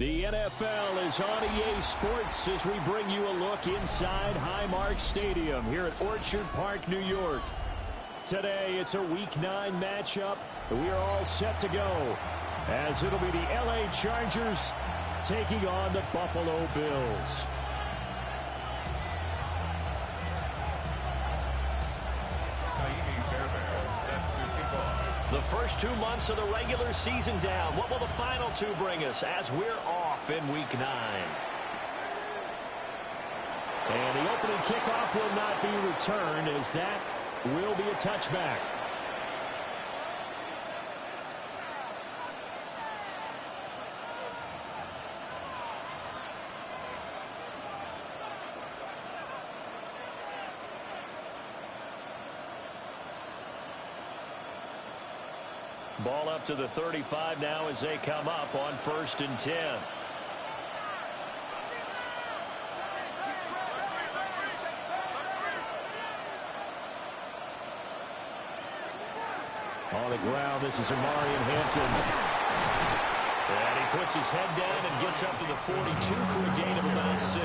The NFL is on EA Sports as we bring you a look inside Highmark Stadium here at Orchard Park, New York. Today, it's a Week 9 matchup. We are all set to go as it'll be the LA Chargers taking on the Buffalo Bills. The first 2 months of the regular season down. What will the final 2 bring us as we're off in Week 9? And the opening kickoff will not be returned as that will be a touchback. Ball up to the 35 now as they come up on 1st and 10. On the ground, this is Amarian Hampton. And he puts his head down and gets up to the 42 for a gain of about 6.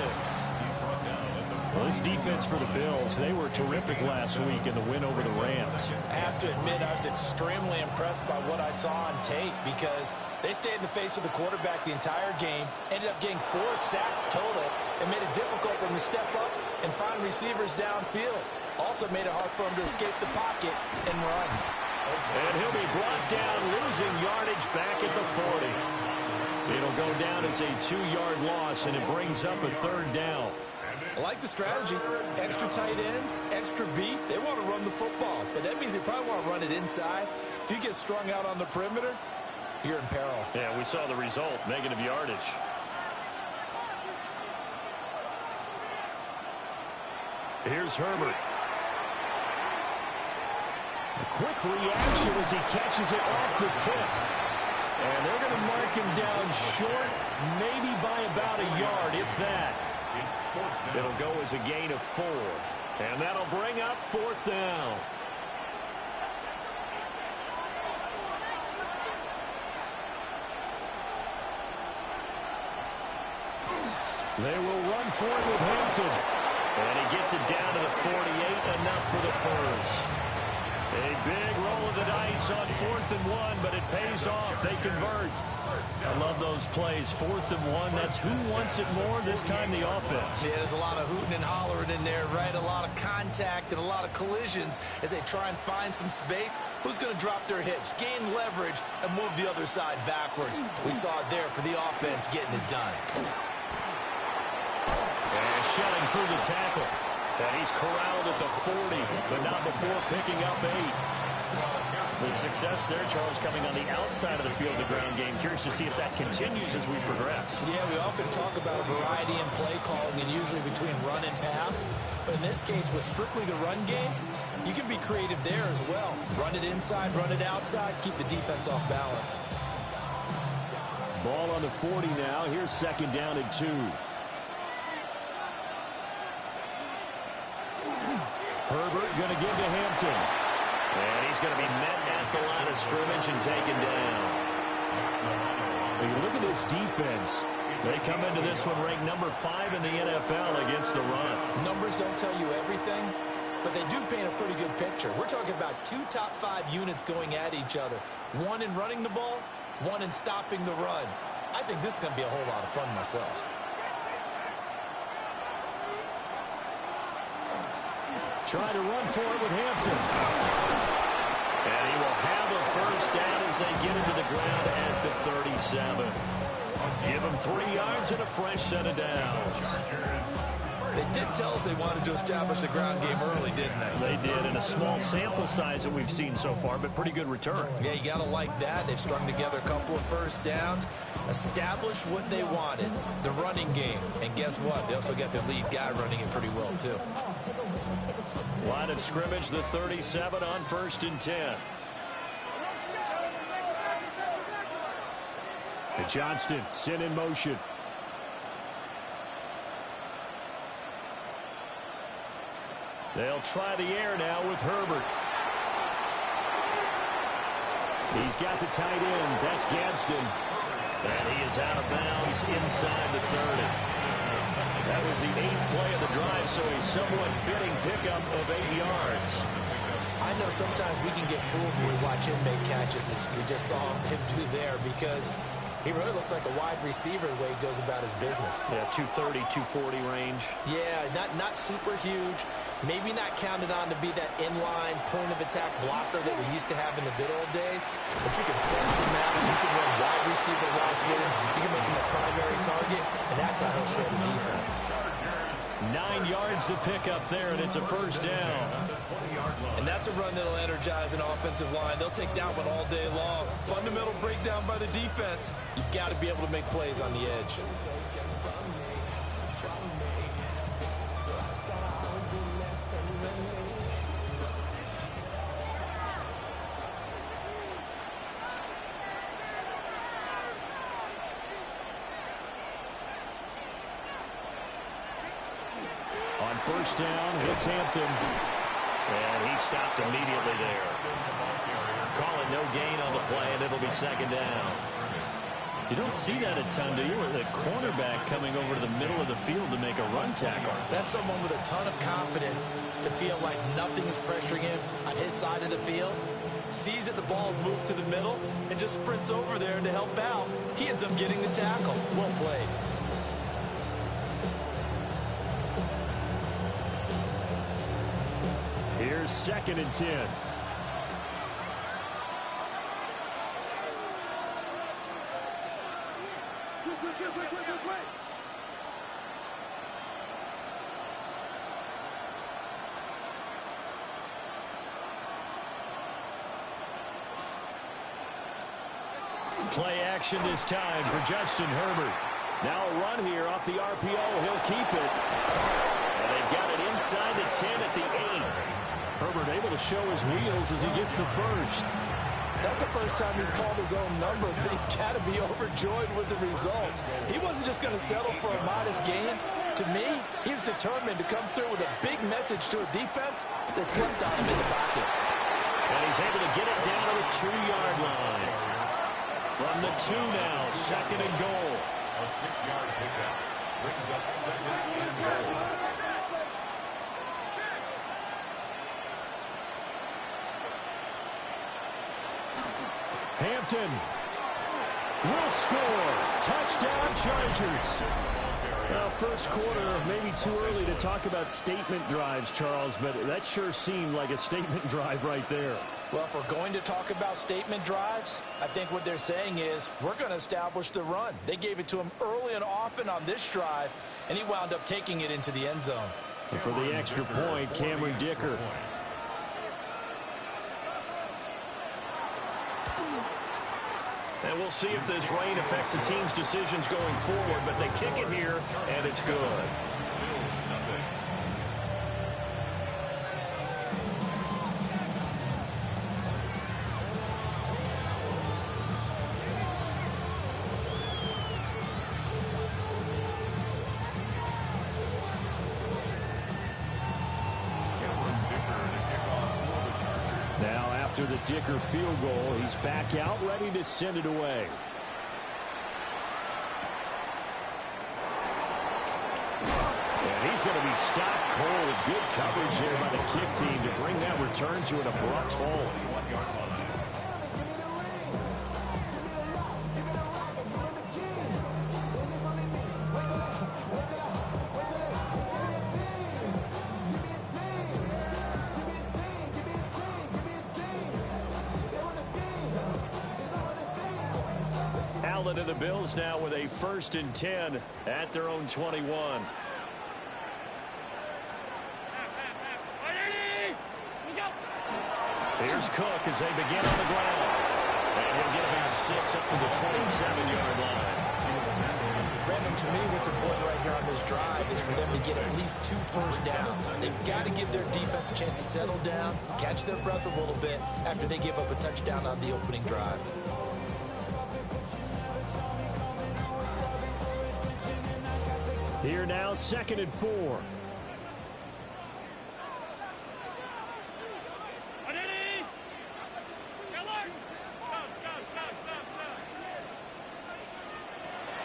Well, this defense for the Bills, they were terrific last week in the win over the Rams. I have to admit, I was extremely impressed by what I saw on tape because they stayed in the face of the quarterback the entire game, ended up getting 4 sacks total, and made it difficult for him to step up and find receivers downfield. Also made it hard for him to escape the pocket and run. And he'll be brought down, losing yardage back at the 40. It'll go down as a 2-yard loss, and it brings up a 3rd down. I like the strategy. Extra tight ends, extra beef. They want to run the football, but that means they probably want to run it inside. If you get strung out on the perimeter, you're in peril. Yeah, we saw the result, negative yardage. Here's Herbert. A quick reaction as he catches it off the tip. And they're going to mark him down short, maybe by about a yard, if that. It'll go as a gain of 4. And that'll bring up 4th down. They will run for it with Hampton. And he gets it down to the 48, enough for the first. A big roll of the dice on 4th and 1, but it pays off. They convert. I love those plays. 4th and 1, that's who wants it more, this time the offense. Yeah, there's a lot of hooting and hollering in there, right? A lot of contact and a lot of collisions as they try and find some space. Who's going to drop their hips, gain leverage, and move the other side backwards? We saw it there for the offense getting it done. And shedding through the tackle. And he's corralled at the 40, but not before picking up 8. The success there, Charles, coming on the outside of the field, the ground game. Curious to see if that continues as we progress. Yeah, we often talk about a variety in play calling and usually between run and pass. But in this case, with strictly the run game, you can be creative there as well. Run it inside, run it outside, keep the defense off balance. Ball on the 40 now. Here's 2nd down and 2. Herbert going to give to Hampton. And he's going to be met at the line of scrimmage and taken down. When you look at this defense, they come into this one ranked number 5 in the NFL against the run. Numbers don't tell you everything, but they do paint a pretty good picture. We're talking about 2 top 5 units going at each other. 1 in running the ball, 1 in stopping the run. I think this is going to be a whole lot of fun myself. Try to run for it with Hampton. And he will have a 1st down as they get into the ground at the 37. Give them 3 yards and a fresh set of downs. They did tell us they wanted to establish the ground game early, didn't they? They did, in a small sample size that we've seen so far, but pretty good return. Yeah, you got to like that. They've strung together a couple of 1st downs, established what they wanted, the running game. And guess what? They also got the lead guy running it pretty well, too. Line of scrimmage, the 37 on 1st and 10. And Johnston sent in motion. They'll try the air now with Herbert. He's got the tight end. That's Gadsden. And he is out of bounds inside the 30. That was the 8th play of the drive, so a somewhat fitting pickup of 8 yards. I know sometimes we can get fooled when we watch him make catches, as we just saw him do there, because he really looks like a wide receiver the way he goes about his business. Yeah, 230, 240 range. Yeah, not super huge. Maybe not counted on to be that inline point-of-attack blocker that we used to have in the good old days. But you can flex him out. You can run wide receiver routes with him. You can make him a primary target, and that's how he'll shred the defense. 9 yards to pick up there, and it's a first down. And that's a run that'll energize an offensive line. They'll take that one all day long. Fundamental breakdown by the defense. You've got to be able to make plays on the edge. On first down, it's Hampton. And he stopped immediately there. Calling no gain on the play, and it'll be second down. You don't see that a ton, do you? With a cornerback coming over to the middle of the field to make a run tackle. That's someone with a ton of confidence to feel like nothing is pressuring him on his side of the field. Sees that the ball's moved to the middle and just sprints over there to help out. He ends up getting the tackle. Well played. Here's 2nd and 10. Play action this time for Justin Herbert. Now a run here off the RPO. He'll keep it. And they've got it inside the 10 at the 8. Herbert able to show his wheels as he gets the first. That's the first time he's called his own number, but he's got to be overjoyed with the result. He wasn't just going to settle for a modest gain. To me, he was determined to come through with a big message to a defense that slept on him in the pocket. And he's able to get it down to the 2-yard line. From the 2 now, 2nd and goal. A 6-yard pickup brings up 2nd and goal. Hampton will score. Touchdown, Chargers. Well, first quarter, maybe too early to talk about statement drives, Charles, but that sure seemed like a statement drive right there. Well, if we're going to talk about statement drives, I think what they're saying is we're going to establish the run. They gave it to him early and often on this drive, and he wound up taking it into the end zone. And for the extra point, Cameron Dicker. And we'll see if this rain affects the team's decisions going forward, but they kick it here, and it's good. After the Dicker field goal, he's back out, ready to send it away. And he's going to be stopped cold. Good coverage here by the kick team to bring that return to an abrupt halt. To the Bills now with a 1st and 10 at their own 21. Here's Cook as they begin on the ground. And he'll get about 6 up to the 27-yard line. Brandon, to me, what's important right here on this drive is for them to get at least 2 first downs. They've got to give their defense a chance to settle down, catch their breath a little bit after they give up a touchdown on the opening drive. Here now, 2nd and 4.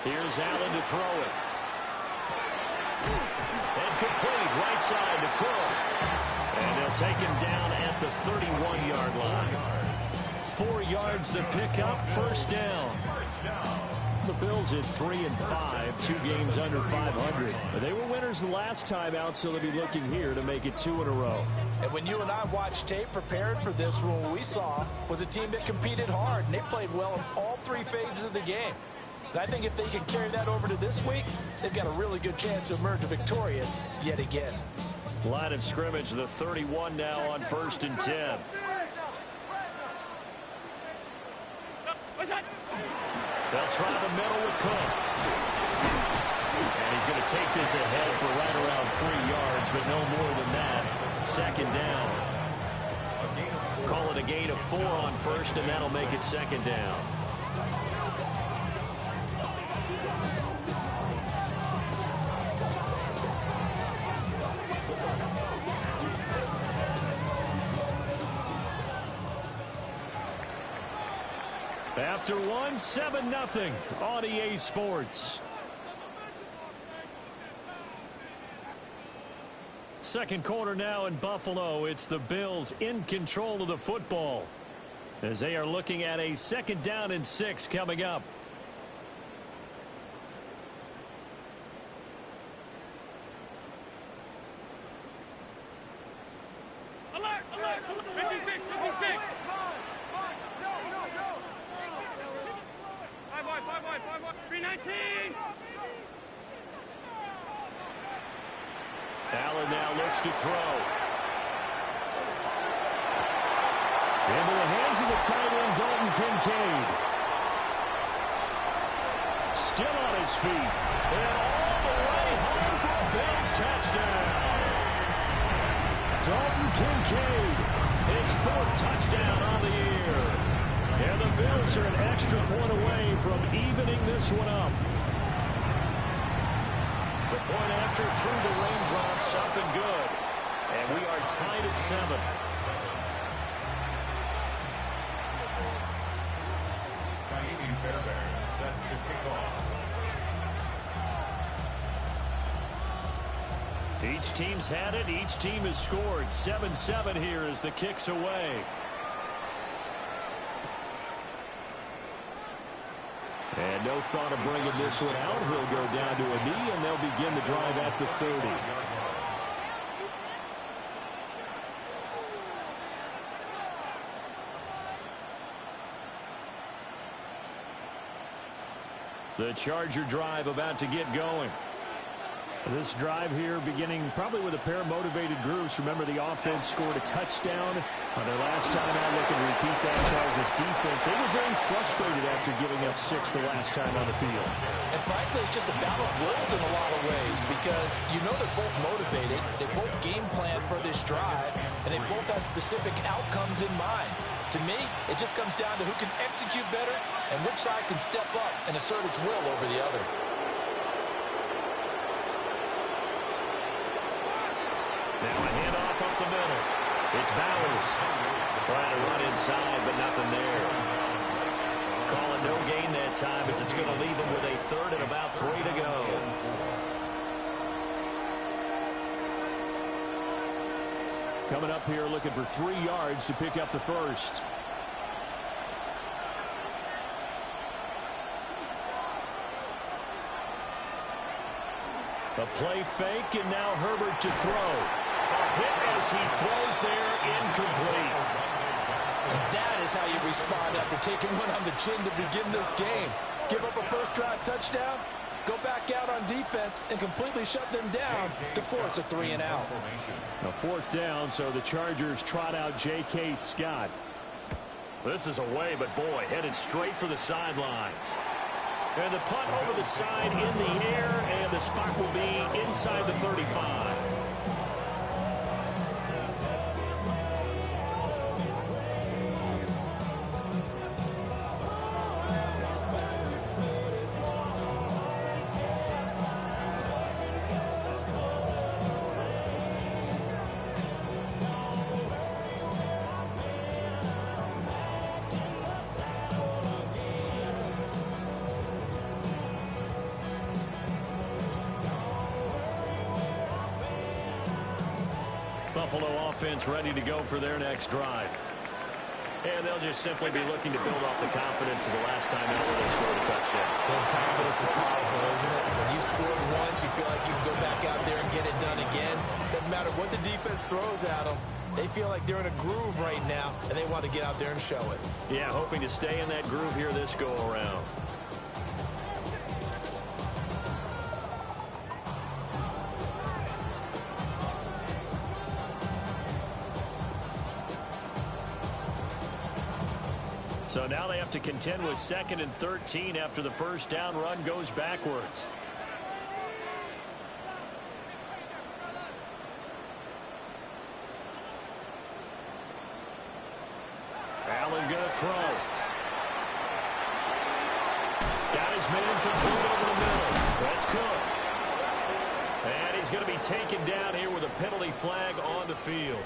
Here's Allen to throw it. And complete right side to Cook. And they'll take him down at the 31-yard line. 4 yards the pickup, first down. The Bills at 3-5, 2 games under 500. They were winners the last time out, so they'll be looking here to make it 2 in a row. And when you and I watched tape prepared for this one, what we saw was a team that competed hard, and they played well in all 3 phases of the game. And I think if they can carry that over to this week, they've got a really good chance to emerge victorious yet again. Line of scrimmage, the 31 now on 1st and 10. They'll try the middle with Cook. And he's going to take this ahead for right around 3 yards, but no more than that. 2nd down. Call it a gain of 4 on 1st, and that'll make it 2nd down. After 1, 7-0 on EA Sports. Second quarter now in Buffalo. It's the Bills in control of the football as they are looking at a 2nd down and 6 coming up. Alert! Alert! 56! 56! 319! Allen now looks to throw. Into the hands of the tight end, Dalton Kincaid. Still on his feet. And all the way home for a Bills touchdown. Dalton Kincaid, his 4th touchdown on the year. And the Bills are an extra point away from evening this one up. The point after through the raindrops, up and good. And we are tied at 7. Fairbairn set to kick off. Each team's had it. Each team has scored. 7-7 here as the kick's away. And no thought of bringing this one out. He'll go down to a knee, and they'll begin the drive at the 30. The Charger drive about to get going. This drive here beginning probably with a pair of motivated groups. Remember, the offense scored a touchdown on their last time out. They can repeat that. Chargers defense, they were very frustrated after giving up 6 the last time on the field. And frankly, it's just a battle of wills in a lot of ways because you know they're both motivated. They both game plan for this drive, and they both have specific outcomes in mind. To me, it just comes down to who can execute better and which side can step up and assert its will over the other. Now a handoff up the middle. It's Bowers trying to run inside, but nothing there. Call it no gain that time as it's going to leave him with a 3rd and about 3 to go. Coming up here looking for 3 yards to pick up the first. A play fake, and now Herbert to throw. A hit as he throws there, incomplete. And that is how you respond after taking one on the chin to begin this game. Give up a first drive touchdown, go back out on defense, and completely shut them down to force a 3 and out. A 4th down, so the Chargers trot out J.K. Scott. This is away, but boy, headed straight for the sidelines. And the punt over the side in the air, and the spot will be inside the 35. Buffalo offense ready to go for their next drive. And they'll just simply be looking to build off the confidence of the last time out where they scored a touchdown. Well, confidence is powerful, isn't it? When you scored once, you feel like you can go back out there and get it done again. Doesn't matter what the defense throws at them. They feel like they're in a groove right now, and they want to get out there and show it. Yeah, hoping to stay in that groove here this go-around. So now they have to contend with 2nd and 13 after the first down run goes backwards. Allen going to throw. Got his man complete over the middle. That's Cook. And he's going to be taken down here with a penalty flag on the field.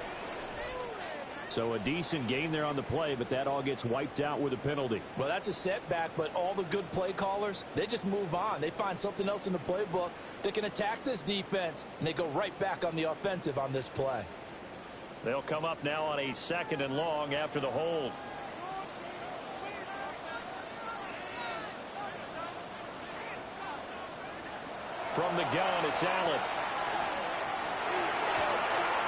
So a decent game there on the play, but that all gets wiped out with a penalty. Well, that's a setback, but all the good play callers, they just move on. They find something else in the playbook that can attack this defense, and they go right back on the offensive on this play. They'll come up now on a 2nd and long after the hold. From the gun, it's Allen.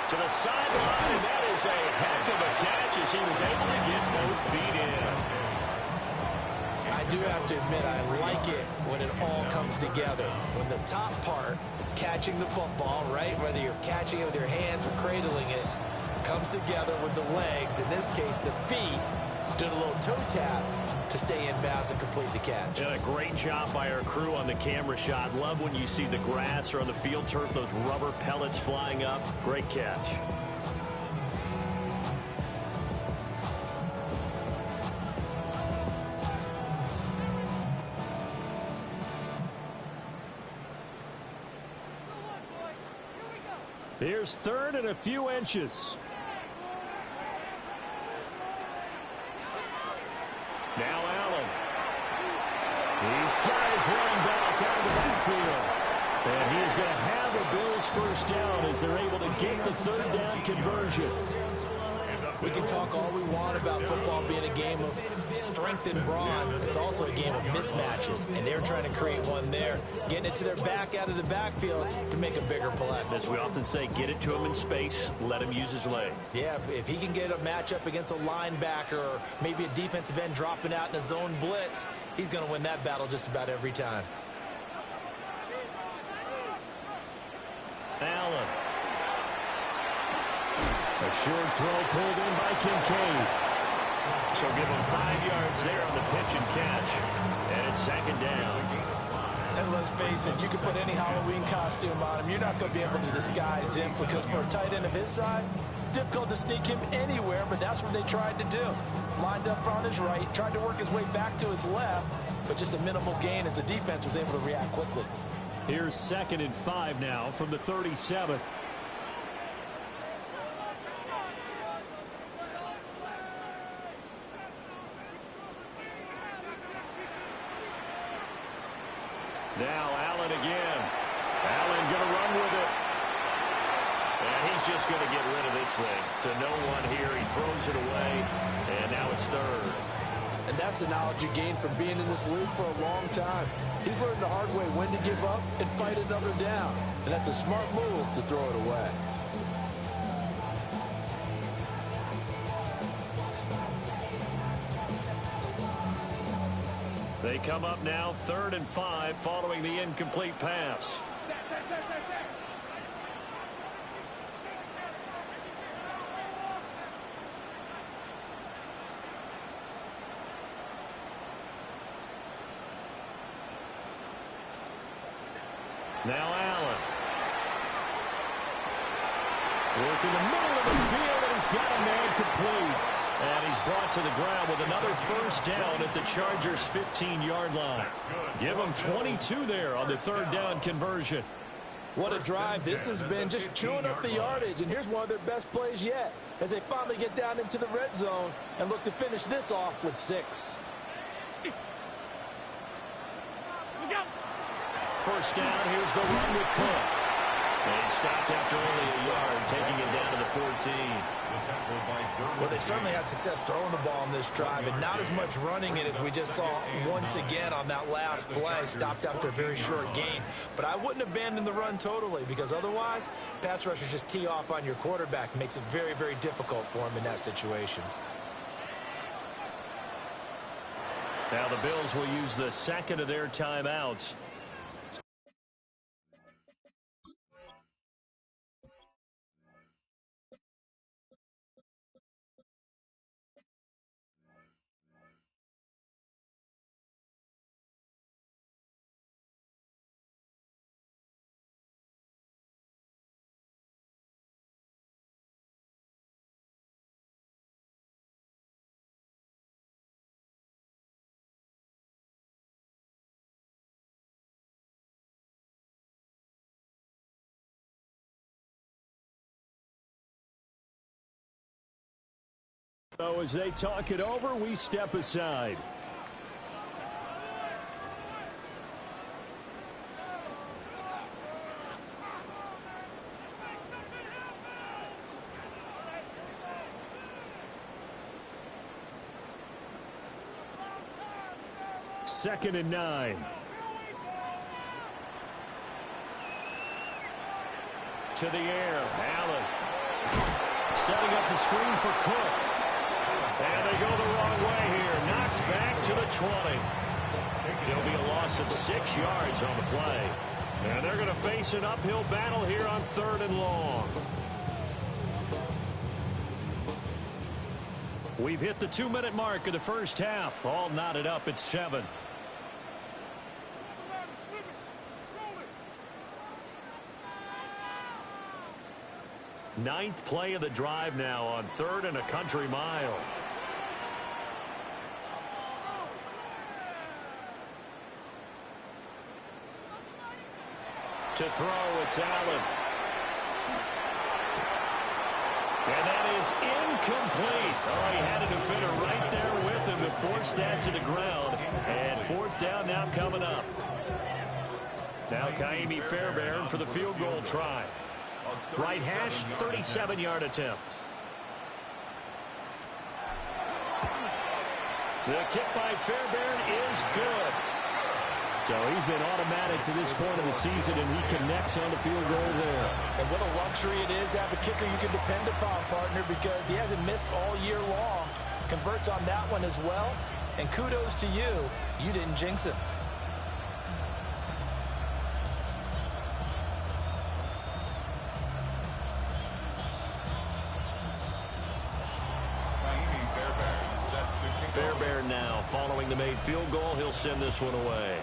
To the sideline, and that is a heck of a catch as he was able to get both feet in. I do have to admit, I like it when it all comes together. When the top part, catching the football, right, whether you're catching it with your hands or cradling it, comes together with the legs, in this case the feet, doing a little toe tap to stay in bounds and complete the catch. And a great job by our crew on the camera shot. Love when you see the grass or on the field turf, those rubber pellets flying up. Great catch. Here's 3rd and a few inches. Now Allen. He's got his running back out of the backfield. And he is going to have a Bills first down as they're able to get the 3rd down conversion. We can talk all we want about football being a game of strength and brawn. It's also a game of mismatches, and they're trying to create one there, getting it to their back out of the backfield to make a bigger play. As we often say, get it to him in space, let him use his leg. Yeah, if he can get a matchup against a linebacker or maybe a defensive end dropping out in a zone blitz, he's going to win that battle just about every time. Allen. A short throw pulled in by Kincaid. So give him 5 yards there on the pitch and catch. And it's 2nd down. And let's face it, you can put any Halloween costume on him. You're not going to be able to disguise him because for a tight end of his size, difficult to sneak him anywhere, but that's what they tried to do. Lined up on his right, tried to work his way back to his left, but just a minimal gain as the defense was able to react quickly. Here's 2nd and 5 now from the 37. Now Allen again. Allen going to run with it. And he's just going to get rid of this thing. To no one here. He throws it away. And now it's 3rd. And that's the knowledge you gain from being in this league for a long time. He's learned the hard way when to give up and fight another down. And that's a smart move to throw it away. They come up now 3rd and 5 following the incomplete pass. Now Allen. Working the middle of the field, and he's got a man complete. And he's brought to the ground with another first down at the Chargers' 15-yard line. Give them 22 there on the 3rd down conversion. What a drive this has been, just chewing up the yardage. And here's one of their best plays yet as they finally get down into the red zone and look to finish this off with 6. First down, here's the run with Cook. They stopped after only a yard, taking it down to the 14. Well, they certainly had success throwing the ball on this drive, and not as much running it as we just saw once again on that last play. Stopped after a very short gain. But I wouldn't abandon the run totally, because otherwise, pass rushers just tee off on your quarterback. Makes it very, very difficult for him in that situation. Now the Bills will use the second of their timeouts. So as they talk it over, we step aside. Second and 9. To the air, Allen. Setting up the screen for Cook. And they go the wrong way here. Knocked back to the 20. It'll be a loss of 6 yards on the play. And they're going to face an uphill battle here on 3rd and long. We've hit the 2-minute mark of the first half. All knotted up at 7. Ninth play of the drive now on 3rd and a country mile. To throw, it's Allen. And that is incomplete. Oh, he had a defender right there with him to force that to the ground. And 4th down now coming up. Now Kaimi Fairbairn for the field goal try. Right hash, 37-yard attempt. The kick by Fairbairn is good. So he's been automatic to this point of the season, and he connects on the field goal there. And what a luxury it is to have a kicker you can depend upon, partner, because he hasn't missed all year long. Converts on that one as well. And kudos to you. You didn't jinx him. Fairbairn now following the made field goal. He'll send this one away.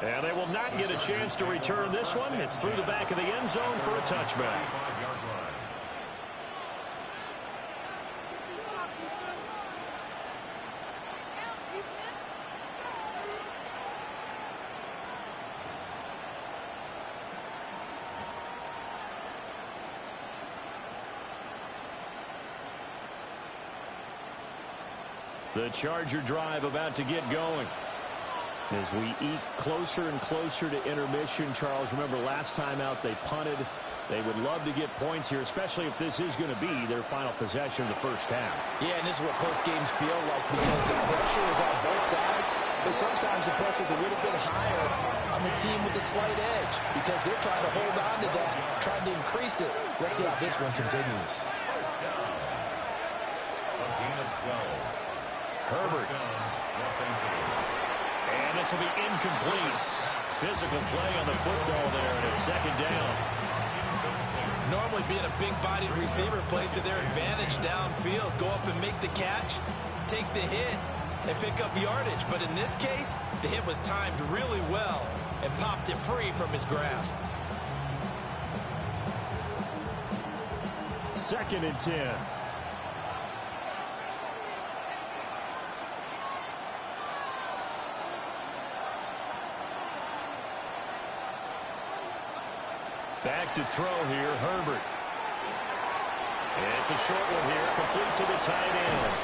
And they will not get a chance to return this one. It's through the back of the end zone for a touchback. The Charger drive about to get going. As we eke closer and closer to intermission, Charles, remember last time out they punted. They would love to get points here, especially if this is going to be their final possession of the first half. Yeah, and this is what close games feel like because the pressure is on both sides, but sometimes the pressure is a little bit higher on the team with the slight edge because they're trying to hold on to that, trying to increase it. Let's see how this one continues. Herbert. And this will be incomplete. Physical play on the football there, and it's 2nd down. Normally being a big-bodied receiver plays to their advantage downfield. Go up and make the catch, take the hit, and pick up yardage. But in this case, the hit was timed really well and popped it free from his grasp. 2nd and 10. Back to throw here, Herbert. And it's a short one here, complete to the tight end.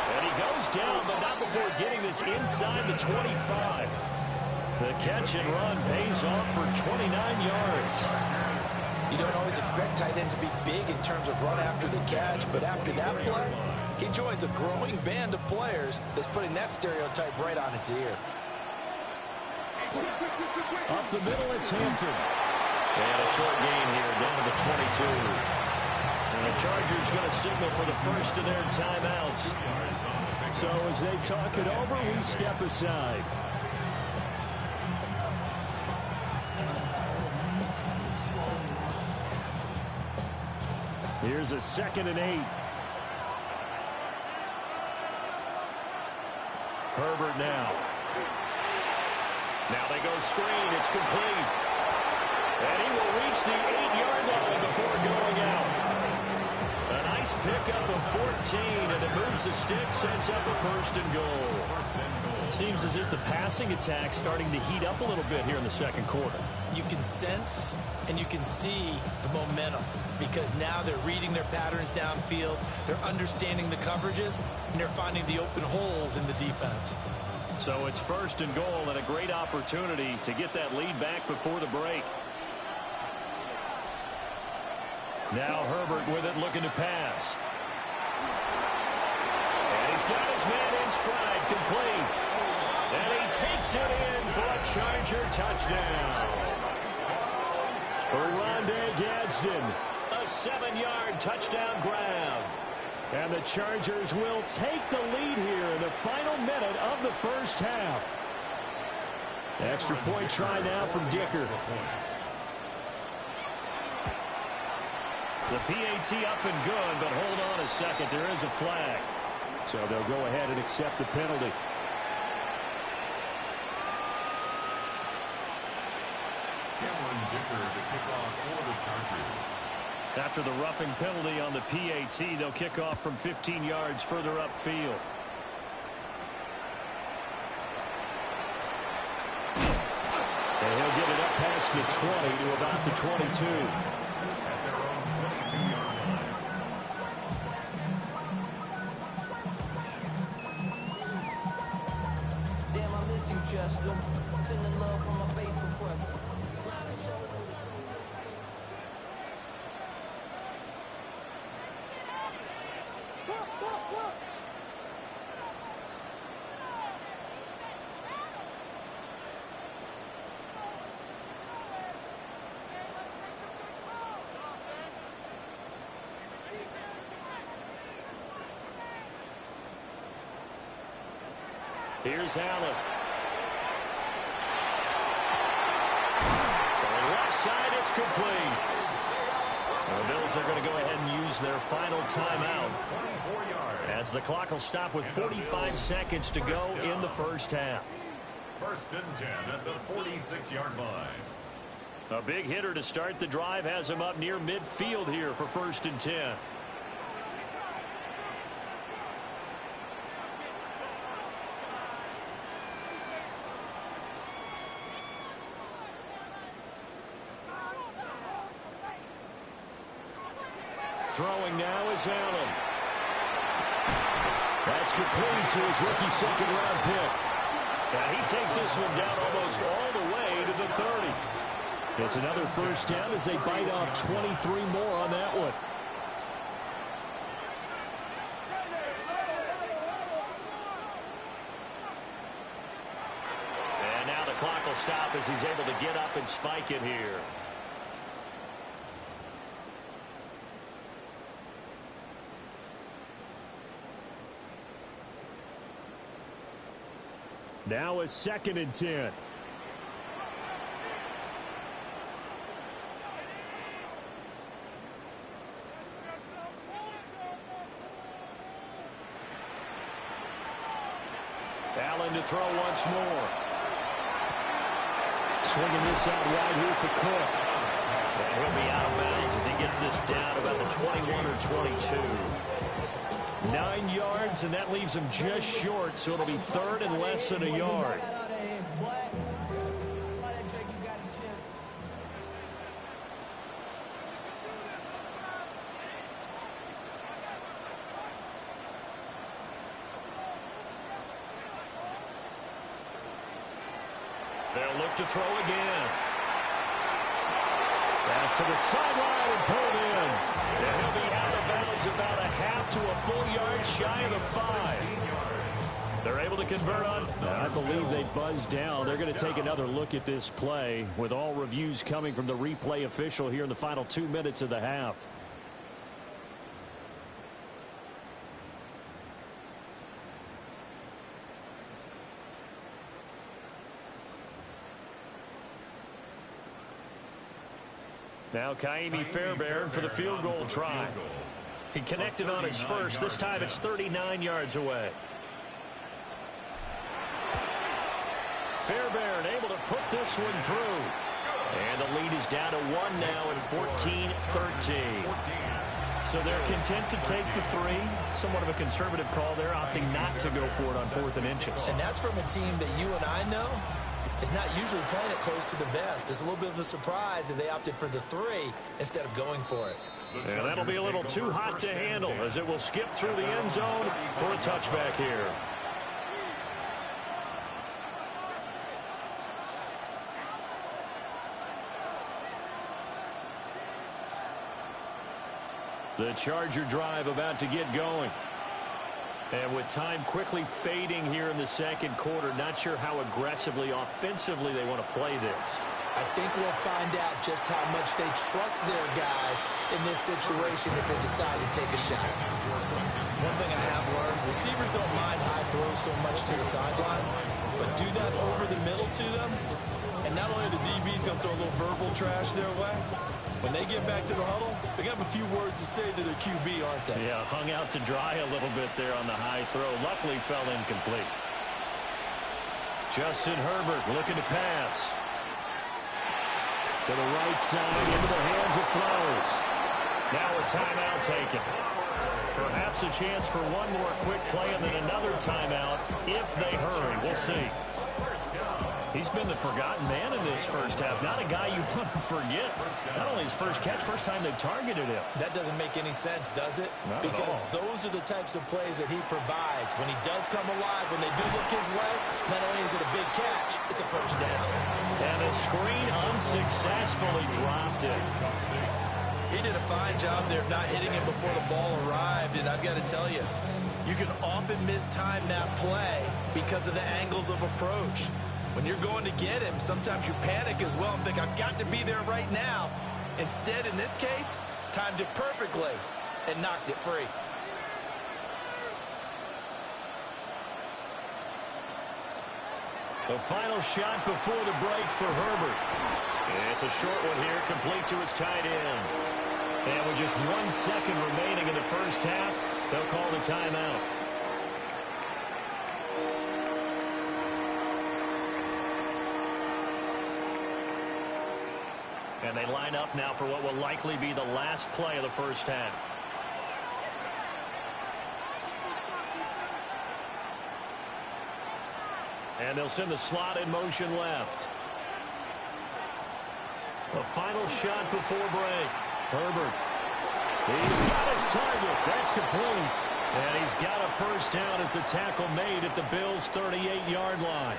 And he goes down, but not before getting this inside the 25. The catch and run pays off for 29 yards. You don't always expect tight ends to be big in terms of run after the catch, but after that play, he joins a growing band of players that's putting that stereotype right on its ear. Up the middle, it's Hampton. And a short gain here, down to the 22. And the Chargers going to signal for the first of their timeouts. So as they talk it over, we step aside. Here's a 2nd and 8. Herbert now. Now they go screen. It's complete. And he will reach the 8-yard line before going out. A nice pickup of 14, and it moves the stick, sets up a 1st and goal. Seems as if the passing attack's starting to heat up a little bit here in the 2nd quarter. You can sense and you can see the momentum because now they're reading their patterns downfield, they're understanding the coverages, and they're finding the open holes in the defense. So it's 1st and goal and a great opportunity to get that lead back before the break. Now Herbert with it, looking to pass. And he's got his man in stride, complete. And he takes it in for a Charger touchdown. Rondé Gadsden, a 7-yard touchdown grab. And the Chargers will take the lead here in the final minute of the 1st half. Extra point try now from Dicker. The PAT up and good, but hold on a second. There is a flag. So they'll go ahead and accept the penalty. Dicker to kick off for the Chargers. After the roughing penalty on the PAT, they'll kick off from 15 yards further upfield. And he'll get it up past the 20 to about the 22. At their own 22-yard line. Damn, I miss you, Chester. Sending love from my bass compressor. Here's Allen. So left side, it's complete. The Bills are going to go ahead and use their final timeout, as the clock will stop with 45 seconds to go in the 1st half. 1st and 10 at the 46-yard line. A big hitter to start the drive has him up near midfield here for 1st and 10. Throwing now is Allen. That's complete to his rookie 2nd-round pick. And he takes this one down almost all the way to the 30. It's another 1st down as they bite off 23 more on that one. And now the clock will stop as he's able to get up and spike it here. Now a 2nd and 10. Allen to throw once more. Swinging this out wide here for Cook. And he'll be out of bounds as he gets this down about the 21 or 22. 9 yards, and that leaves him just short, so it'll be 3rd and less than a yard. They'll look to throw again. Pass to the sideline and pulled in. And he'll be out of bounds about a half to a full yard shy of the 5. They're able to convert on. I believe they buzzed down. They're going to take another look at this play with all reviews coming from the replay official here in the final 2 minutes of the half. Now Kaimi Fairbairn for the field goal try. He connected on his first. This time it's 39 yards away. Fairbairn able to put this one through. And the lead is down to 1 now at 14-13. So they're content to take the 3. Somewhat of a conservative call there, opting not to go for it on 4th and inches. And that's from a team that you and I know is not usually playing it close to the vest. It's a little bit of a surprise that they opted for the 3 instead of going for it. And that'll be a little too hot to handle as it will skip through the end zone for a touchback here. The Charger drive about to get going. And with time quickly fading here in the second quarter, not sure how aggressively, offensively they want to play this. I think we'll find out just how much they trust their guys in this situation if they decide to take a shot. One thing I have learned, receivers don't mind high throws so much to the sideline, but do that over the middle to them, and not only are the DBs going to throw a little verbal trash their way, when they get back to the huddle, they have a few words to say to their QB, aren't they? Yeah, hung out to dry a little bit there on the high throw. Luckily fell incomplete. Justin Herbert looking to pass. To the right side, into the hands of Flowers. Now a timeout taken. Perhaps a chance for one more quick play and then another timeout if they hurry. We'll see. He's been the forgotten man in this first half. Not a guy you want to forget. Not only his first catch, first time they targeted him. That doesn't make any sense, does it? Not because those are the types of plays that he provides. When he does come alive, when they do look his way, not only is it a big catch, it's a first down. And a screen unsuccessfully dropped it. He did a fine job there of not hitting him before the ball arrived, and I've got to tell you, you can often mistime that play because of the angles of approach. When you're going to get him, sometimes you panic as well and think, I've got to be there right now. Instead, in this case, timed it perfectly and knocked it free. The final shot before the break for Herbert. It's a short one here, complete to his tight end. And with just 1 second remaining in the first half, they'll call the timeout. And they line up now for what will likely be the last play of the first half. And they'll send the slot in motion left. The final shot before break. Herbert. He's got his target. That's complete. And he's got a first down as the tackle made at the Bills' 38-yard line.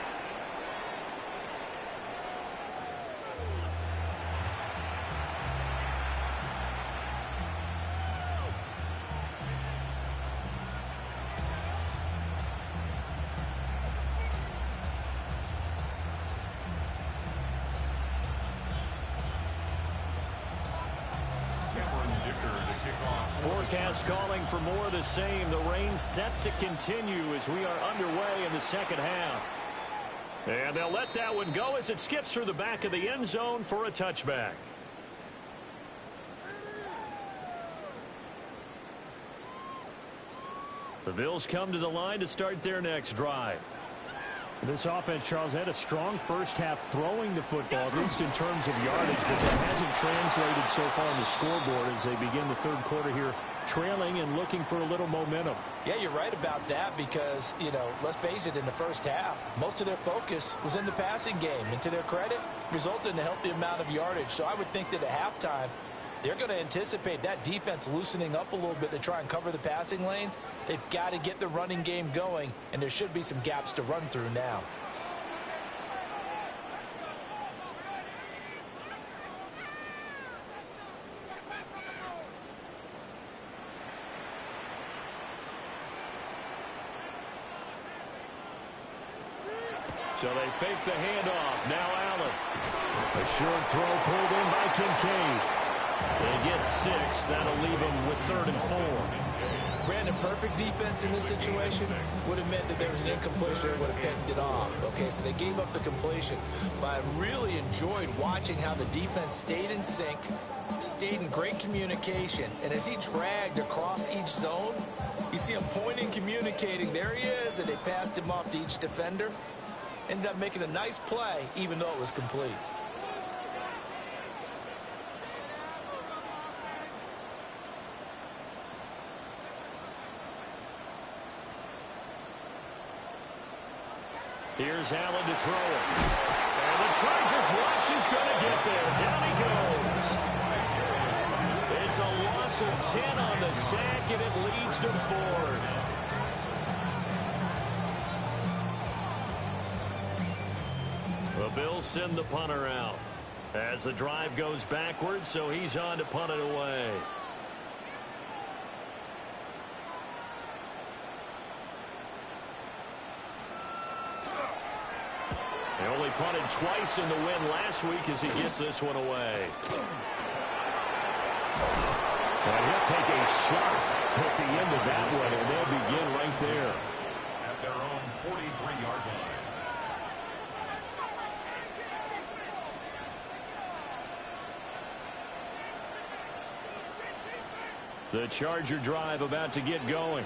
Forecast calling for more of the same. The rain set to continue as we are underway in the second half. And they'll let that one go as it skips through the back of the end zone for a touchback. The Bills come to the line to start their next drive. This offense, Charles, had a strong first half throwing the football, at least in terms of yardage, but that hasn't translated so far on the scoreboard as they begin the third quarter here, trailing and looking for a little momentum. Yeah, you're right about that because, you know, let's face it, in the first half, most of their focus was in the passing game. And to their credit, resulted in a healthy amount of yardage. So I would think that at halftime, they're going to anticipate that defense loosening up a little bit to try and cover the passing lanes. They've got to get the running game going, and there should be some gaps to run through now. So they fake the handoff. Now Allen. A short throw pulled in by Kincaid. They get 6. That'll leave them with 3rd and 4. Brandon, perfect defense in this situation would have meant that there was an incompletion that would have picked it off. Okay, so they gave up the completion. But I really enjoyed watching how the defense stayed in sync, stayed in great communication. And as he dragged across each zone, you see him pointing, communicating. There he is, and they passed him off to each defender. Ended up making a nice play, even though it was complete. Here's Allen to throw it. And the Chargers rush is going to get there. Down he goes. It's a loss of 10 on the sack, and it leads to 4th. The Bills send the punter out as the drive goes backwards, so he's on to punt it away. They only punted twice in the win last week as he gets this one away. And he'll take a shot at the end of that one, and they'll begin right there. At their own 43-yard line. The Charger drive about to get going.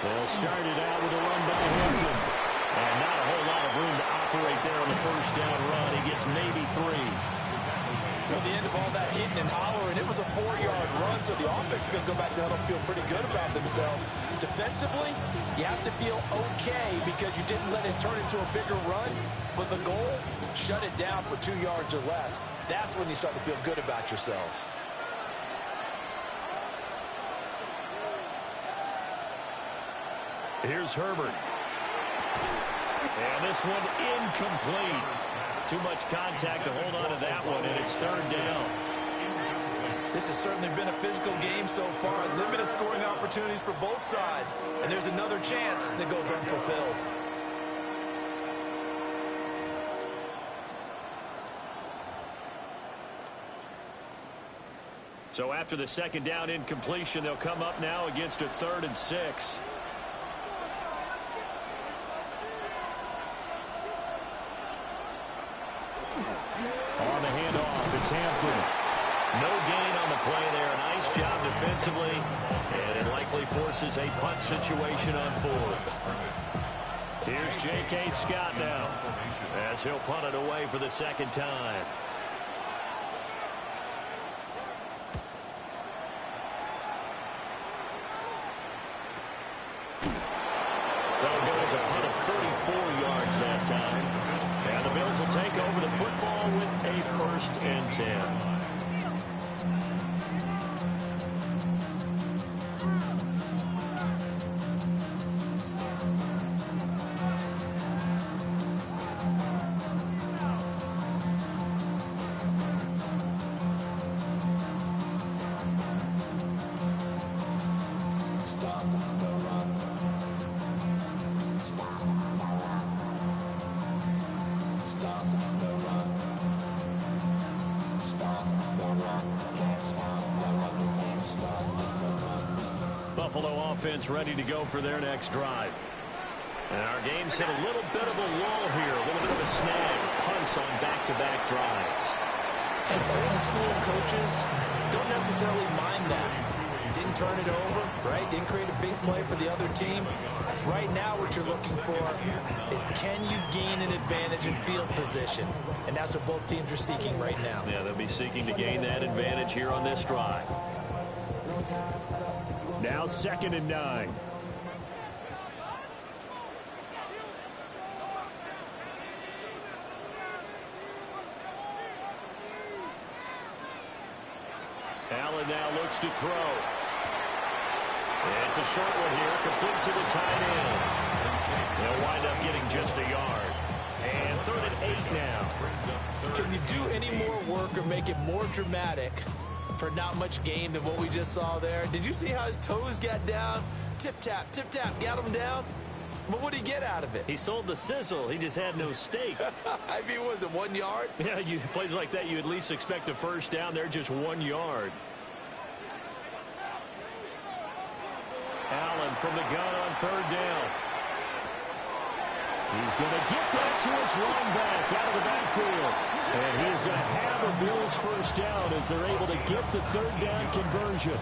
They'll start it out with a run by Hinton. And not a whole lot of room to operate there on the first down run. He gets maybe 3. Well, the end of all that hitting and hollering, it was a 4-yard run, so the offense is going to go back to huddle and feel pretty good about themselves. Defensively, you have to feel okay because you didn't let it turn into a bigger run, but the goal, shut it down for 2 yards or less. That's when you start to feel good about yourselves. Here's Herbert. And this one incomplete. Too much contact to hold on to that one, and it's 3rd down. This has certainly been a physical game so far. Limited scoring opportunities for both sides. And there's another chance that goes unfulfilled. So after the 2nd down incompletion, they'll come up now against a 3rd and 6. On the handoff, it's Hampton. No gain on the play there. Nice job defensively. And it likely forces a punt situation on 4th. Here's J.K. Scott now as he'll punt it away for the 2nd time. That'll go as a punt of 34 yards that time. And the Bills will take over the football with a 1st and 10. Buffalo offense ready to go for their next drive. And our game's hit a little bit of a lull here, a little bit of a snag. Punts on back-to-back drives. And old school coaches don't necessarily mind that. Didn't turn it over, right? Didn't create a big play for the other team. Right now what you're looking for is can you gain an advantage in field position? And that's what both teams are seeking right now. Yeah, they'll be seeking to gain that advantage here on this drive. Now 2nd and 9. Allen now looks to throw. It's a short one here, complete to the tight end. They'll wind up getting just a yard. And 3rd and 8 now. Can you do any more work or make it more dramatic for not much gain than what we just saw there? Did you see how his toes got down? Tip tap, got him down. But what did he get out of it? He sold the sizzle. He just had no steak. I mean, was it 1 yard? Yeah, plays like that, you at least expect a first down. They're just 1 yard. Allen from the gun on 3rd down. He's going to get that to his running back out of the backfield. And he is going to have a Bills first down as they're able to get the 3rd down conversion.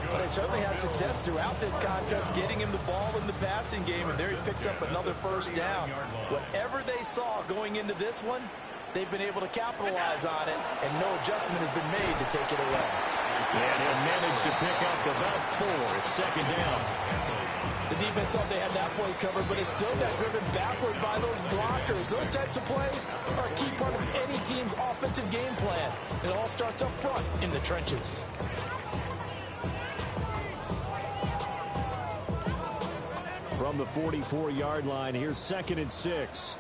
But they certainly had success throughout this contest getting him the ball in the passing game, and there he picks up another first down. Whatever they saw going into this one, they've been able to capitalize on it, and no adjustment has been made to take it away. And he'll manage to pick up about 4. It's 2nd down. The defense thought they had that play covered, but it still got driven backward by those blockers. Those types of plays are a key part of any team's offensive game plan. It all starts up front in the trenches. From the 44-yard line, here's 2nd and 6.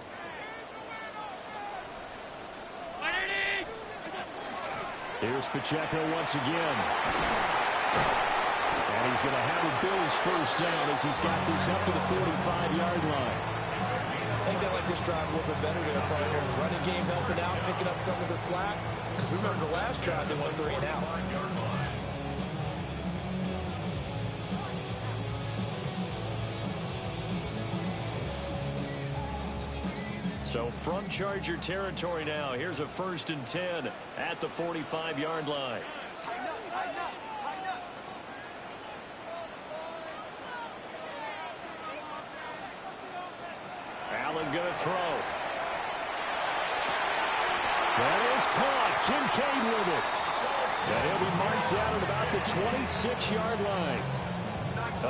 Here's Pacheco once again. And he's going to have a Bills first down as he's got this up to the 45-yard line. I think they like this drive a little bit better there, partner. Running game helping out, picking up some of the slack. Because remember, the last drive, they went 3 and out. So from Charger territory now, here's a 1st and 10 at the 45-yard line. Allen going to throw. That is caught. Kincaid with it. And he'll be marked down at about the 26-yard line.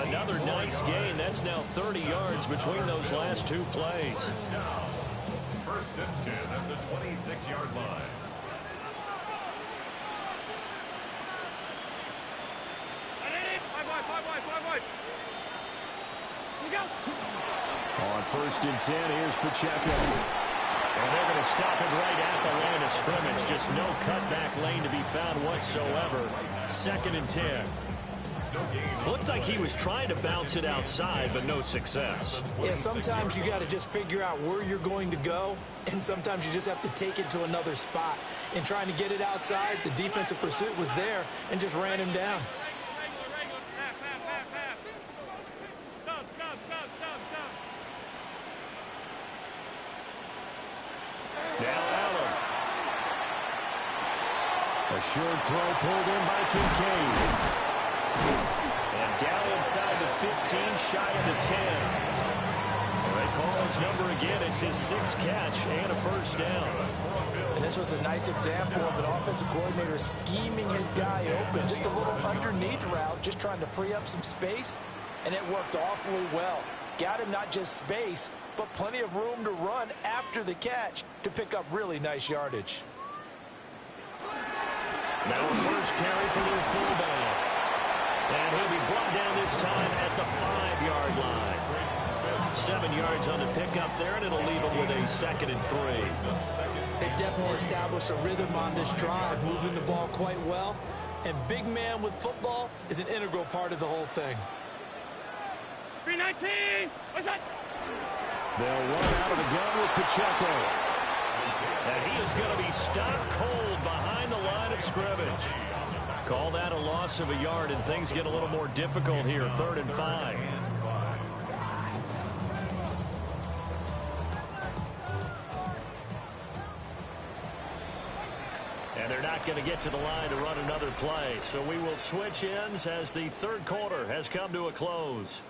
Another nice gain. That's now 30 yards between those last 2 plays. 1st and 10 at the 26-yard line. On 1st and 10, here's Pacheco. And they're going to stop it right at the line of scrimmage. Just no cutback lane to be found whatsoever. 2nd and 10. Looked like he was trying to bounce it outside, but no success. Yeah, sometimes you got to just figure out where you're going to go, and sometimes you just have to take it to another spot. In trying to get it outside, the defensive pursuit was there and just ran him down. Now Allen. A short throw pulled in by Kincaid. And down inside the 15, shy of the 10. They call his number again. It's his 6th catch and a first down. And this was a nice example of an offensive coordinator scheming his guy open. Just a little underneath route, just trying to free up some space, and it worked awfully well. Got him not just space, but plenty of room to run after the catch to pick up really nice yardage. Now a first carry for their fullback. And he'll be brought down this time at the 5-yard line. 7 yards on the pickup there, and it'll leave him with a 2nd and 3. They definitely established a rhythm on this drive, moving the ball quite well. And big man with football is an integral part of the whole thing. 319! What's that? They'll run out of the gun with Pacheco. And he is going to be stopped cold behind the line of scrimmage. Call that a loss of a yard, and things get a little more difficult here. 3rd and 5. And they're not going to get to the line to run another play. So we will switch ends as the 3rd quarter has come to a close.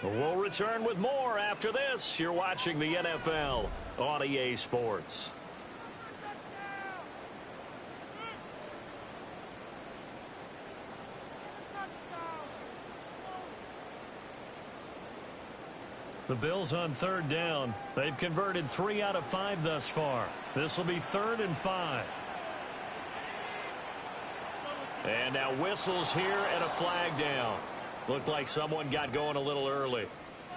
We'll return with more after this. You're watching the NFL on EA Sports. The Bills on 3rd down. They've converted 3 out of 5 thus far. This will be 3rd and 5. And now whistles here and a flag down. Looked like someone got going a little early.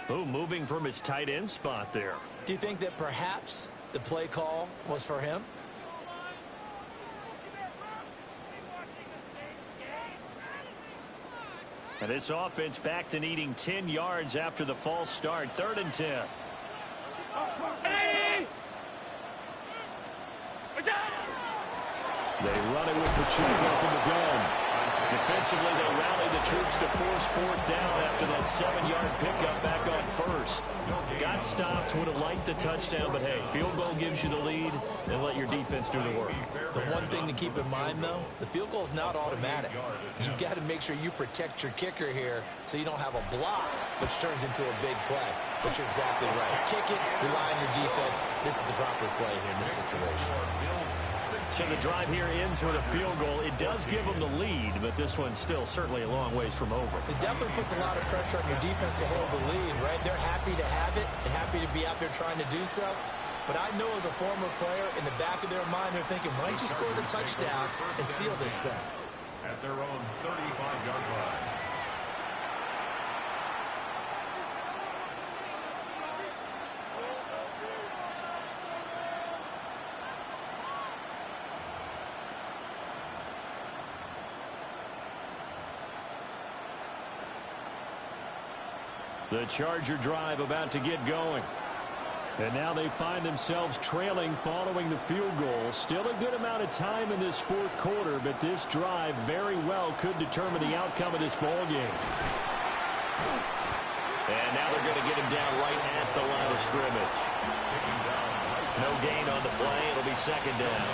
Ooh, moving from his tight end spot there. Do you think that perhaps the play call was for him. And this offense back to needing 10 yards after the false start. 3rd and 10. They run it with Pacheco from the gun. Defensively, they rally the troops to force 4th down after that 7-yard pickup back on 1st. Got stopped, would have liked the touchdown, but hey, field goal gives you the lead, and let your defense do the work. The one thing to keep in mind, though, the field goal is not automatic. You've got to make sure you protect your kicker here so you don't have a block, which turns into a big play. But you're exactly right. Kick it, rely on your defense. This is the proper play here in this situation. So the drive here ends with a field goal. It does give them the lead, but this one's still certainly a long ways from over. It definitely puts a lot of pressure on your defense to hold the lead, right? They're happy to have it and happy to be out there trying to do so. But I know as a former player, in the back of their mind, they're thinking, why don't you score the touchdown and seal this thing? At their own 35-yard line. The Charger drive about to get going. And now they find themselves trailing following the field goal. Still a good amount of time in this 4th quarter, but this drive very well could determine the outcome of this ball game. And now they're going to get him down right at the line of scrimmage. No gain on the play. It'll be 2nd down.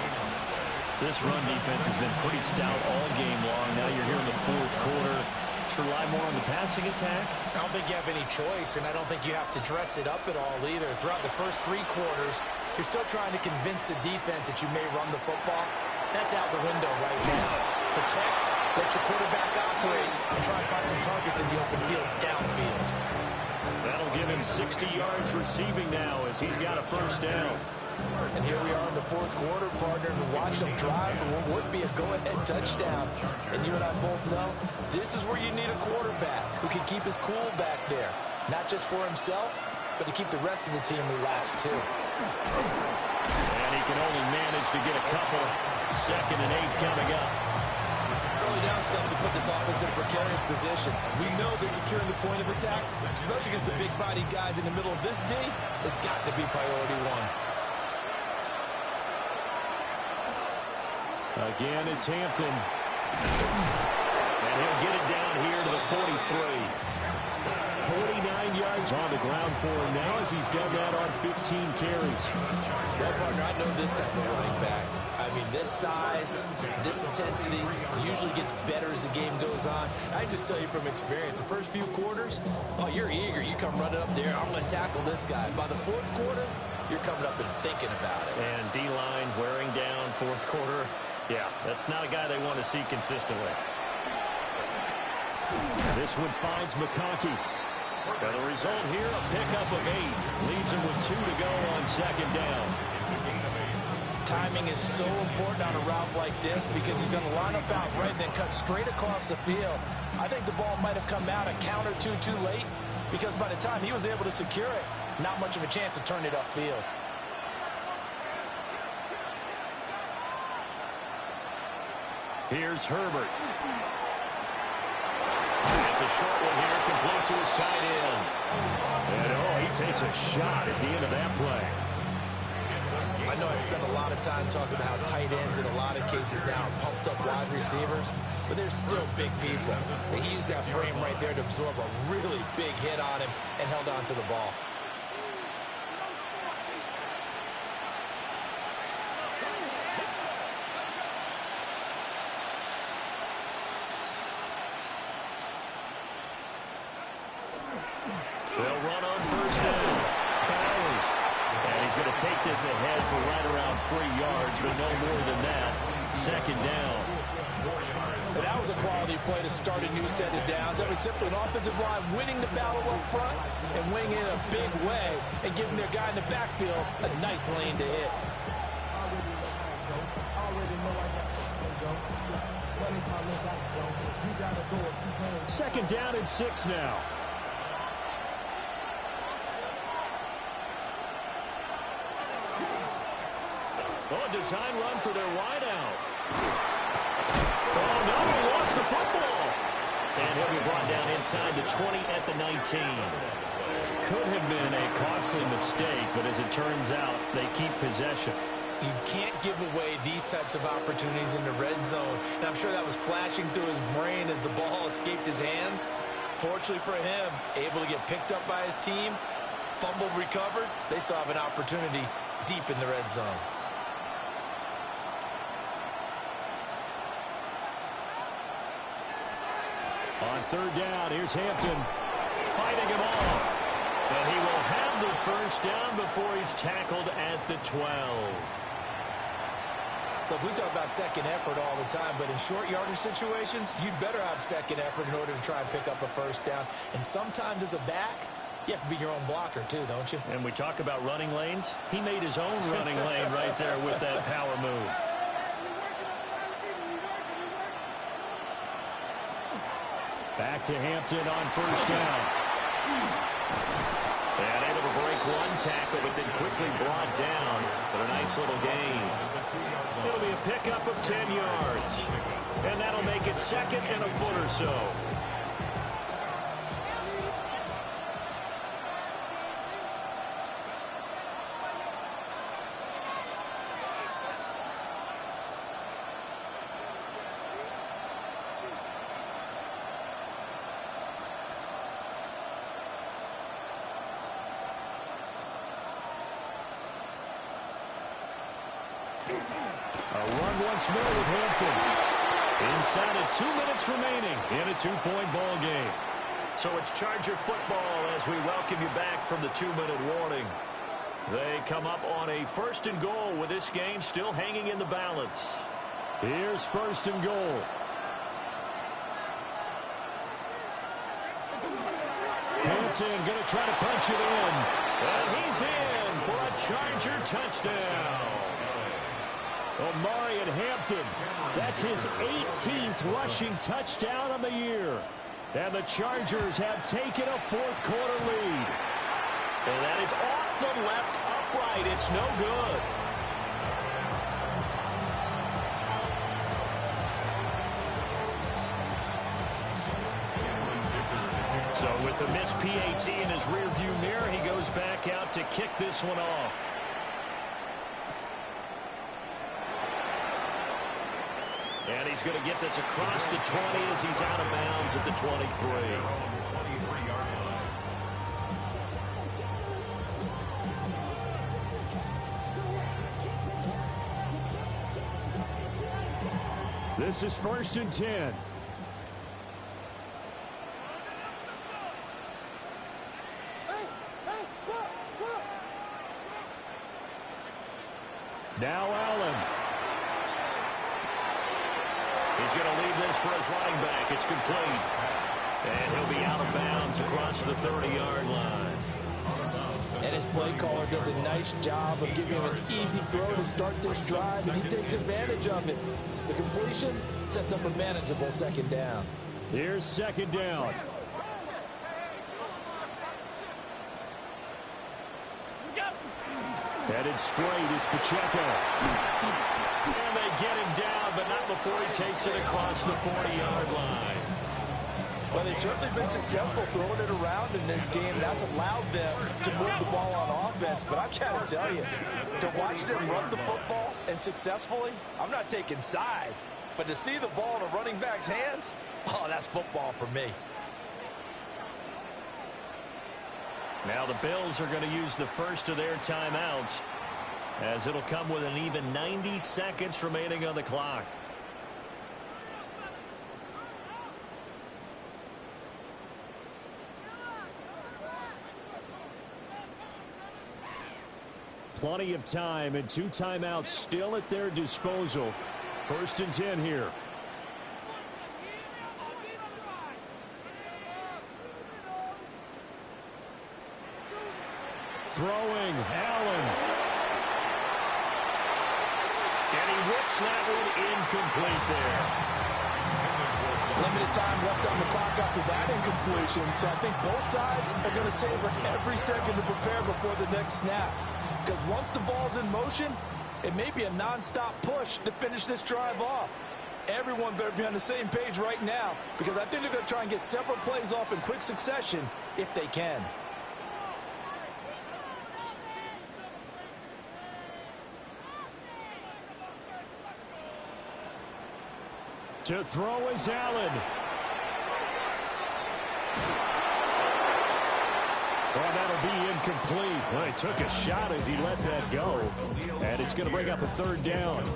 This run defense has been pretty stout all game long. Now you're here in the 4th quarter. Rely more on the passing attack? I don't think you have any choice, and I don't think you have to dress it up at all either. Throughout the first 3 quarters, you're still trying to convince the defense that you may run the football. That's out the window right now. Protect, let your quarterback operate, and try and find some targets in the open field downfield. That'll give him 60 yards receiving now as he's got a 1st down. And here we are in the 4th quarter, partner, and watch them drive for what would be a go-ahead touchdown. And you and I both know this is where you need a quarterback who can keep his cool back there. Not just for himself, but to keep the rest of the team relaxed, too. And he can only manage to get a couple. 2nd and 8 coming up. Early down steps to put this offense in a precarious position. We know that securing the point of attack, especially against the big-bodied guys in the middle of this D, has got to be priority 1. Again, it's Hampton. And he'll get it down here to the 43. 49 yards on the ground for him now as he's done that on 15 carries. Well, partner, I know this type of running back. I mean, this size, this intensity usually gets better as the game goes on. I just tell you from experience, the first few quarters, oh, you're eager. You come running up there, I'm going to tackle this guy. By the 4th quarter, you're coming up and thinking about it. And D-line wearing down 4th quarter. Yeah, that's not a guy they want to see consistently. This one finds McConkey. And the result here, a pickup of 8. Leaves him with 2 to go on 2nd down. Timing is so important on a route like this because he's going to line up out right and then cut straight across the field. I think the ball might have come out a count or two too late because by the time he was able to secure it, not much of a chance to turn it upfield. Here's Herbert. It's a short one here, complete to his tight end. And, oh, he takes a shot at the end of that play. I know I spend a lot of time talking about how tight ends in a lot of cases now are pumped up wide receivers, but they're still big people. And he used that frame right there to absorb a really big hit on him and held on to the ball. They'll run on 1st down. Powers. And he's going to take this ahead for right around 3 yards, but no more than that. 2nd down. So that was a quality play to start a new set of downs. That was simply an offensive line winning the battle up front and winning in a big way and giving their guy in the backfield a nice lane to hit. 2nd down and 6 now. Oh, a design run for their wideout. Oh, no, he lost the football. And he'll be brought down inside the 20 at the 19. Could have been a costly mistake, but as it turns out, they keep possession. You can't give away these types of opportunities in the red zone. And I'm sure that was flashing through his brain as the ball escaped his hands. Fortunately for him, able to get picked up by his team, fumbled, recovered. They still have an opportunity deep in the red zone. On third down, here's Hampton fighting him off. And he will have the first down before he's tackled at the 12. Look, we talk about second effort all the time, but in short yardage situations, you'd better have second effort in order to try and pick up a first down. And sometimes as a back, you have to be your own blocker too, don't you? And we talk about running lanes. He made his own running lane right there with that power move. Back to Hampton on first down. And able to break one tackle, but then quickly brought down. But a nice little gain. It'll be a pickup of 10 yards. And that'll make it second and a foot or so. A run once more with Hampton. Inside of 2 minutes remaining in a 2-point ball game. So it's Charger football as we welcome you back from the 2-minute warning. They come up on a first and goal with this game still hanging in the balance. Here's first and goal. Hampton going to try to punch it in. And he's in for a Charger touchdown. Omarion Hampton, that's his 18th rushing touchdown on the year. And the Chargers have taken a fourth-quarter lead. And that is off the left upright. It's no good. So with the missed PAT in his rearview mirror, he goes back out to kick this one off. And he's going to get this across the 20 as he's out of bounds at the 23. This is first and 10. Now Allen. He's going to leave this for his running back. It's complete. And he'll be out of bounds across the 30-yard line. And his play caller does a nice job of giving him an easy throw to start this drive, and he takes advantage of it. The completion sets up a manageable second down. Here's second down. Headed straight, it's Pacheco. And they get him down, but not before he takes it across the 40-yard line. Well, they've certainly been successful throwing it around in this game. That's allowed them to move the ball on offense. But I've got to tell you, to watch them run the football and successfully, I'm not taking sides. But to see the ball in a running back's hands, oh, that's football for me. Now the Bills are going to use the first of their timeouts, as it'll come with an even 90 seconds remaining on the clock. Plenty of time and 2 timeouts still at their disposal. First and 10 here. Throwing, Allen. And he whips that one incomplete there. Limited time left on the clock after that incompletion. So I think both sides are going to savor every second to prepare before the next snap. Because once the ball's in motion, It may be a nonstop push to finish this drive off. Everyone better be on the same page right now because I think they're going to try and get several plays off in quick succession if they can. To throw is Allen. Well, that'll be incomplete. Well, he took a shot as he let that go. And it's going to bring up a third down.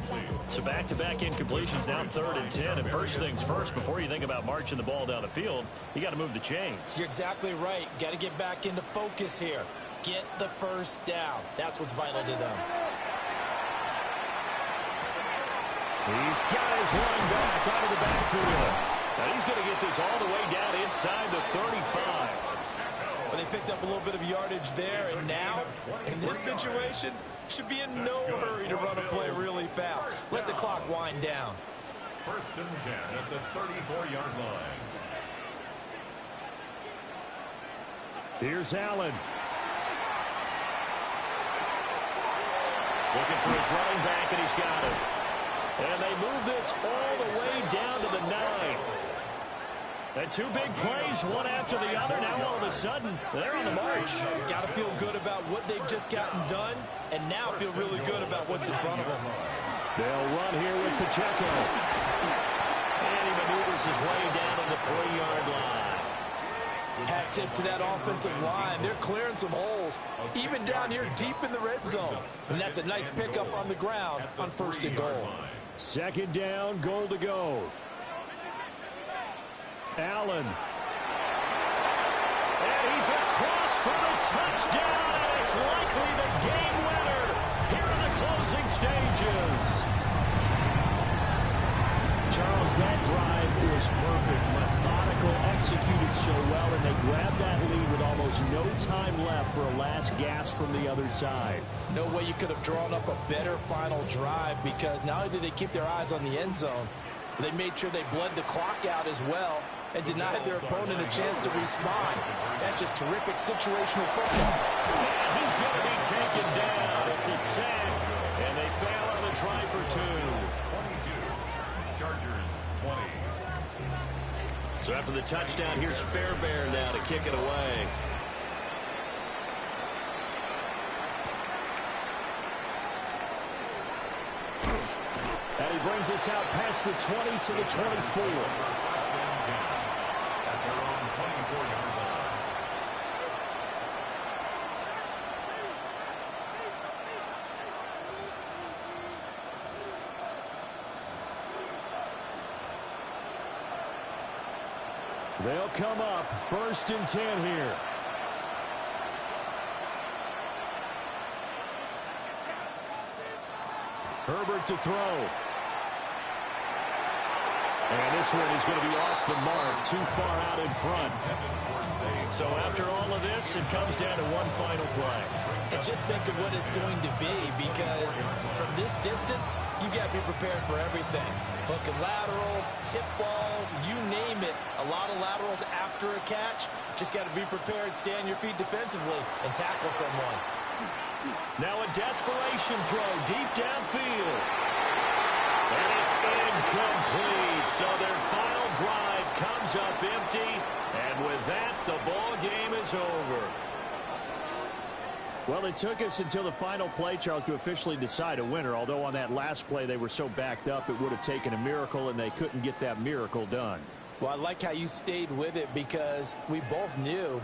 So back-to-back incompletions, now 3rd and 10. And first things first, before you think about marching the ball down the field, you got to move the chains. You're exactly right. Got to get back into focus here. Get the first down. That's what's vital to them. He's got his running back out of the backfield. Now he's going to get this all the way down inside the 35. Well, they picked up a little bit of yardage there, and now, in this situation, should be in no hurry to run a play really fast. Let the clock wind down. 1st and 10 at the 34-yard line. Here's Allen. Looking for his running back, and he's got it. And they move this all the way down to the 9. And 2 big plays, one after the other. Now all of a sudden, they're on the march. Got to feel good about what they've just gotten done, and now feel really good about what's in front of them. They'll run here with Pacheco. And he maneuvers his way down to the 3-yard line. Hat tip to that offensive line. They're clearing some holes, even down here deep in the red zone. And that's a nice pickup on the ground on 1st and goal. 2nd down, goal to go. Allen. And he's across for the touchdown, and it's likely the game winner here in the closing stages. Charles, that drive was perfect. Methodical, executed so well, and they grabbed that lead with almost no time left for a last gasp from the other side. No way you could have drawn up a better final drive because not only did they keep their eyes on the end zone, they made sure they bled the clock out as well and denied their opponent a chance to respond. That's just terrific situational football. And he's going to be taken down. It's a sack, and they fail on the try for 2. 22. Chargers 20. So after the touchdown, here's Fairbairn now to kick it away. And he brings us out past the 20 to the 24. At their own 24-yard line. They'll come up 1st and 10 here. Herbert to throw. And this one is going to be off the mark, too far out in front. So after all of this, it comes down to one final play. And just think of what it's going to be because from this distance, you got to be prepared for everything. Hook and laterals, tip balls, you name it. A lot of laterals after a catch. Just got to be prepared, stay on your feet defensively, and tackle someone. Now a desperation throw deep downfield. And it's incomplete. So their final drive comes up empty. And with that, the ball game is over. Well, it took us until the final play, Charles, to officially decide a winner. Although on that last play they were so backed up, it would have taken a miracle, and they couldn't get that miracle done. Well, I like how you stayed with it because we both knew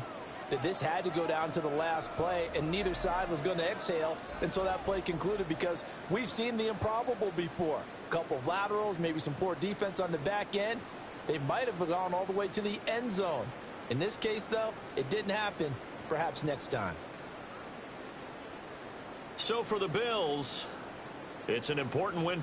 that this had to go down to the last play, and neither side was going to exhale until that play concluded because we've seen the improbable before. A couple of laterals, maybe some poor defense on the back end. They might have gone all the way to the end zone. In this case, though, it didn't happen. Perhaps next time. So for the Bills, it's an important win